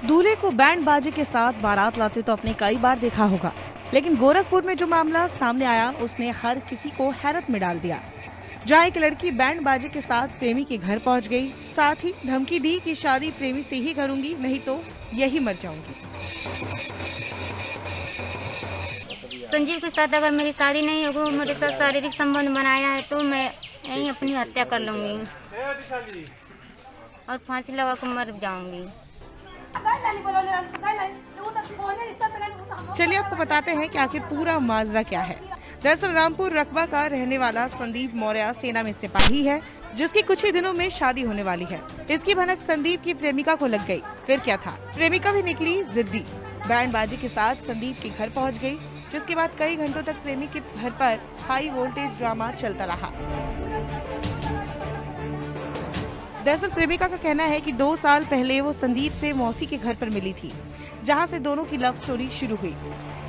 दूल्हे को बैंड बाजे के साथ बारात लाते तो आपने कई बार देखा होगा, लेकिन गोरखपुर में जो मामला सामने आया उसने हर किसी को हैरत में डाल दिया। जहाँ एक लड़की बैंड बाजे के साथ प्रेमी के घर पहुँच गई, साथ ही धमकी दी कि शादी प्रेमी से ही करूंगी, नहीं तो यही मर जाऊंगी। संजीव के साथ अगर मेरी शादी नहीं होगी, मेरे साथ शारीरिक संबंध बनाया है तो मैं यहीं अपनी हत्या कर लूंगी और फांसी लगा कर मर जाऊंगी। चलिए आपको बताते हैं कि आखिर पूरा माजरा क्या है। दरअसल रामपुर रकबा का रहने वाला संदीप मौर्य सेना में सिपाही है, जिसकी कुछ ही दिनों में शादी होने वाली है। इसकी भनक संदीप की प्रेमिका को लग गई। फिर क्या था, प्रेमिका भी निकली जिद्दी, बैंड बाजी के साथ संदीप के घर पहुंच गई, जिसके बाद कई घंटों तक प्रेमी के घर पर हाई वोल्टेज ड्रामा चलता रहा। दरअसल प्रेमिका का कहना है कि 2 साल पहले वो संदीप से मौसी के घर पर मिली थी, जहां से दोनों की लव स्टोरी शुरू हुई।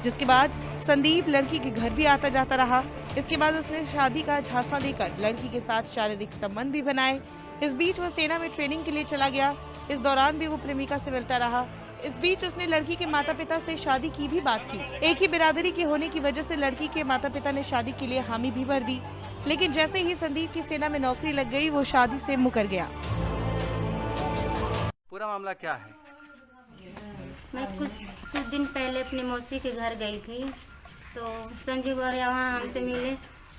जिसके बाद संदीप लड़की के घर भी आता जाता रहा। इसके बाद उसने शादी का झांसा देकर लड़की के साथ शारीरिक संबंध भी बनाए। इस बीच वो सेना में ट्रेनिंग के लिए चला गया। इस दौरान भी वो प्रेमिका से मिलता रहा। इस बीच उसने लड़की के माता पिता से शादी की भी बात की। एक ही बिरादरी के होने की वजह से लड़की के माता पिता ने शादी के लिए हामी भी भर दी, लेकिन जैसे ही संदीप की सेना में नौकरी लग गई, वो शादी से मुकर गया। पूरा मामला क्या है? मैं कुछ दिन पहले अपनी मौसी के घर गई थी, तो संजीव और वहाँ हमसे मिले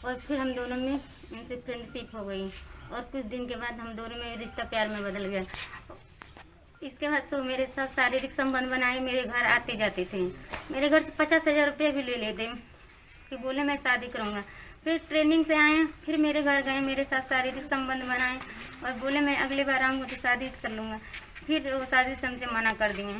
और फिर हम दोनों में उनसे फ्रेंडशिप हो गई और कुछ दिन के बाद हम दोनों में रिश्ता प्यार में बदल गया। इसके बाद तो मेरे साथ शारीरिक संबंध बनाए, मेरे घर आते जाते थे। मेरे घर से 50,000 रुपये भी ले लेते कि बोले मैं शादी करूँगा। फिर ट्रेनिंग से आए, फिर मेरे घर गए, मेरे साथ शारीरिक संबंध बनाए और बोले मैं अगली बार आऊँगा तो शादी कर लूँगा। फिर वो शादी से हमसे मना कर दिए।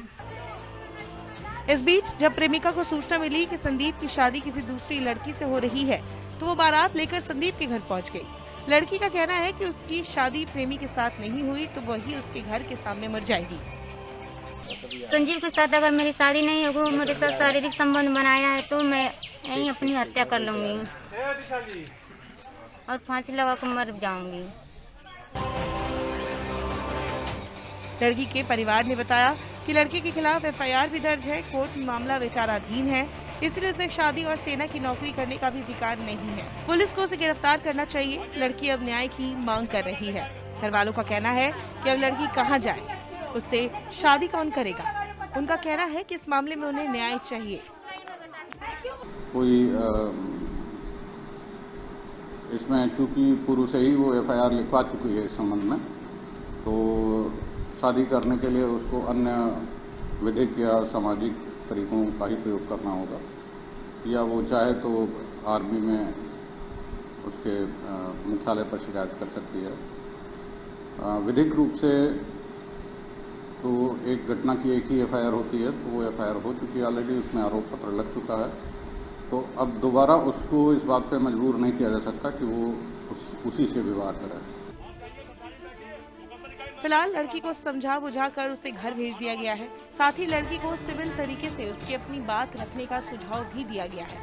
इस बीच जब प्रेमिका को सूचना मिली कि संदीप की शादी किसी दूसरी लड़की से हो रही है, तो वो बारात लेकर संदीप के घर पहुंच गई। लड़की का कहना है कि उसकी शादी प्रेमी के साथ नहीं हुई तो वही उसके घर के सामने मर जाएगी। संजीव के साथ अगर मेरी शादी नहीं होगी, मेरे साथ शारीरिक संबंध बनाया है तो मैं यहीं अपनी हत्या कर लूंगी और फांसी लगा कर मर जाऊंगी। लड़की के परिवार ने बताया कि लड़के के खिलाफ एफआईआर भी दर्ज है। कोर्ट में मामला विचाराधीन है, इसलिए उसे शादी और सेना की नौकरी करने का भी अधिकार नहीं है। पुलिस को उसे गिरफ्तार करना चाहिए। लड़की अब न्याय की मांग कर रही है। घर वालों का कहना है कि अब लड़की कहां जाए, उससे शादी कौन करेगा। उनका कहना है कि इस मामले में उन्हें न्याय चाहिए। कोई इसमें चूंकि पूर्व से ही वो एफआईआर लिखवा चुकी है इस संबंध में, तो शादी करने के लिए उसको अन्य विधिक या सामाजिक तरीकों का ही प्रयोग करना होगा, या वो चाहे तो आर्मी में उसके मुख्यालय पर शिकायत कर सकती है। विधिक रूप से तो एक घटना की एक ही एफआईआर होती है, तो वो एफआईआर हो चुकी है ऑलरेडी, उसमें आरोप पत्र लग चुका है। तो अब दोबारा उसको इस बात पे मजबूर नहीं किया जा सकता कि वो उसी से विवाह करे। फिलहाल लड़की को समझा बुझा कर उसे घर भेज दिया गया है। साथ ही लड़की को सिविल तरीके से उसकी अपनी बात रखने का सुझाव भी दिया गया है।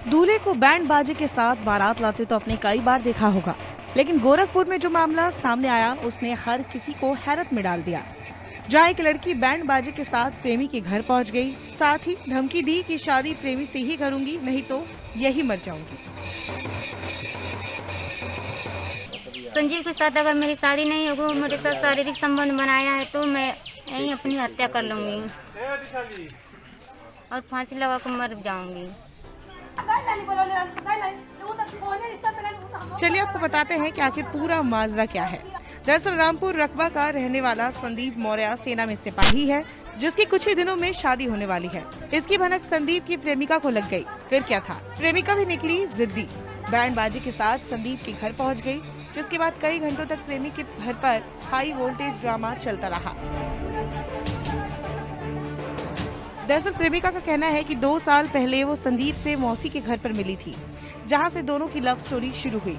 दूल्हे को बैंड बाजे के साथ बारात लाते तो आपने कई बार देखा होगा, लेकिन गोरखपुर में जो मामला सामने आया उसने हर किसी को हैरत में डाल दिया। जहाँ एक लड़की बैंड बाजे के साथ प्रेमी के घर पहुंच गई, साथ ही धमकी दी कि शादी प्रेमी से ही करूंगी, नहीं तो यही मर जाऊंगी। संजीव के साथ अगर मेरी शादी नहीं होगी, मेरे साथ शारीरिक संबंध बनाया है तो मैं यहीं अपनी हत्या कर लूंगी और फांसी लगा कर मर जाऊंगी। चलिए आपको बताते हैं कि आखिर पूरा माजरा क्या है। दरअसल रामपुर रकबा का रहने वाला संदीप मौर्य सेना में सिपाही है, जिसकी कुछ ही दिनों में शादी होने वाली है। इसकी भनक संदीप की प्रेमिका को लग गई। फिर क्या था, प्रेमिका भी निकली जिद्दी, बैंड बाजी के साथ संदीप के घर पहुंच गई, जिसके बाद कई घंटों तक प्रेमी के घर पर हाई वोल्टेज ड्रामा चलता रहा। दरअसल प्रेमिका का कहना है कि 2 साल पहले वो संदीप से मौसी के घर पर मिली थी, जहां से दोनों की लव स्टोरी शुरू हुई।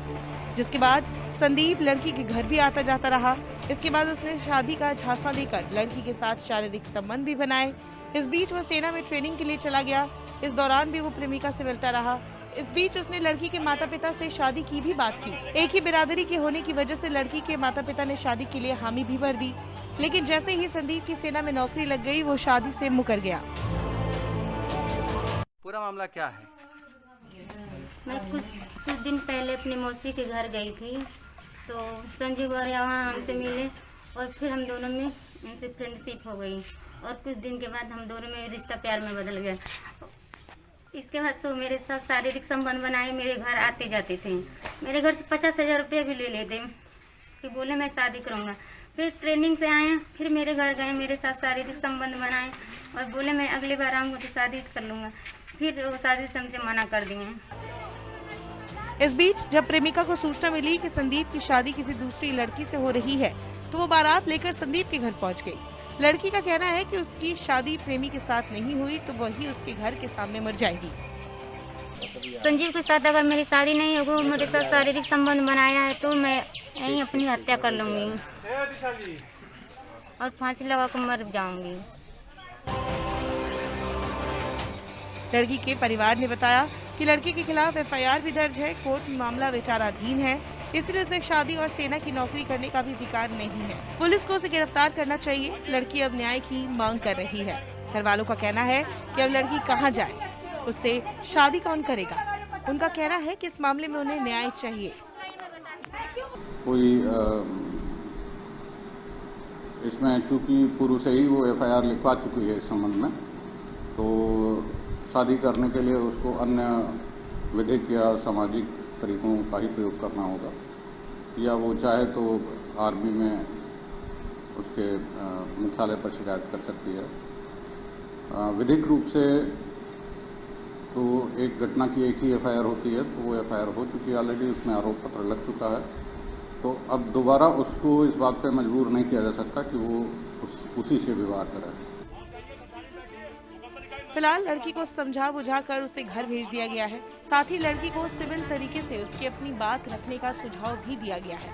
जिसके बाद संदीप लड़की के घर भी आता जाता रहा। इसके बाद उसने शादी का झांसा देकर लड़की के साथ शारीरिक संबंध भी बनाए। इस बीच वो सेना में ट्रेनिंग के लिए चला गया। इस दौरान भी वो प्रेमिका से मिलता रहा। इस बीच उसने लड़की के माता पिता से शादी की भी बात की। एक ही बिरादरी के होने की वजह से लड़की के माता पिता ने शादी के लिए हामी भी भर दी, लेकिन जैसे ही संदीप की सेना में नौकरी लग गई वो शादी से मुकर गया। पूरा मामला क्या है? मैं कुछ दिन पहले अपनी मौसी के घर गई थी, तो संजीव और यहाँ हमसे मिले और फिर हम दोनों में उनसे फ्रेंडशिप हो गई और कुछ दिन के बाद हम दोनों में रिश्ता प्यार में बदल गया। इसके बाद तो मेरे साथ शारीरिक संबंध बनाए, मेरे घर आते जाते थे। मेरे घर से 50,000 रुपये भी ले लेते कि बोले मैं शादी करूँगा। फिर ट्रेनिंग से आए, फिर मेरे घर गए, मेरे साथ शारीरिक संबंध बनाए और बोले मैं अगली बार आऊँगा तो शादी कर लूँगा। फिर वो शादी से हमसे मना कर दिए। इस बीच जब प्रेमिका को सूचना मिली कि संदीप की शादी किसी दूसरी लड़की से हो रही है, तो वो बारात लेकर संदीप के घर पहुंच गई। लड़की का कहना है कि उसकी शादी प्रेमी के साथ नहीं हुई तो वही उसके घर के सामने मर जाएगी। संजीव के साथ अगर मेरी शादी नहीं होगी, मेरे साथ शारीरिक संबंध बनाया है तो मैं यहीं अपनी हत्या कर लूँगी और फांसी लगा कर मर जाऊँगी। लड़की के परिवार ने बताया कि लड़की के खिलाफ एफआईआर भी दर्ज है। कोर्ट में मामला विचाराधीन है, इसलिए उसे शादी और सेना की नौकरी करने का भी अधिकार नहीं है। पुलिस को उसे गिरफ्तार करना चाहिए। लड़की अब न्याय की मांग कर रही है। घर वालों का कहना है कि अब लड़की कहाँ जाए, उससे शादी कौन करेगा। उनका कहना है कि इस मामले में उन्हें न्याय चाहिए। कोई इसमें चूंकि पूर्व से ही वो एफआईआर लिखवा चुकी है इस संबंध में, तो शादी करने के लिए उसको अन्य विधिक या सामाजिक तरीकों का ही प्रयोग करना होगा, या वो चाहे तो आर्मी में उसके मुख्यालय पर शिकायत कर सकती है। विधिक रूप से तो एक घटना की एक ही एफआईआर होती है, तो वो एफआईआर हो चुकी है ऑलरेडी, उसमें आरोप पत्र लग चुका है। तो अब दोबारा उसको इस बात पे मजबूर नहीं किया जा सकता कि वो उसी से विवाह करे। फिलहाल लड़की को समझा बुझा कर उसे घर भेज दिया गया है। साथ ही लड़की को सिविल तरीके से उसकी अपनी बात रखने का सुझाव भी दिया गया है।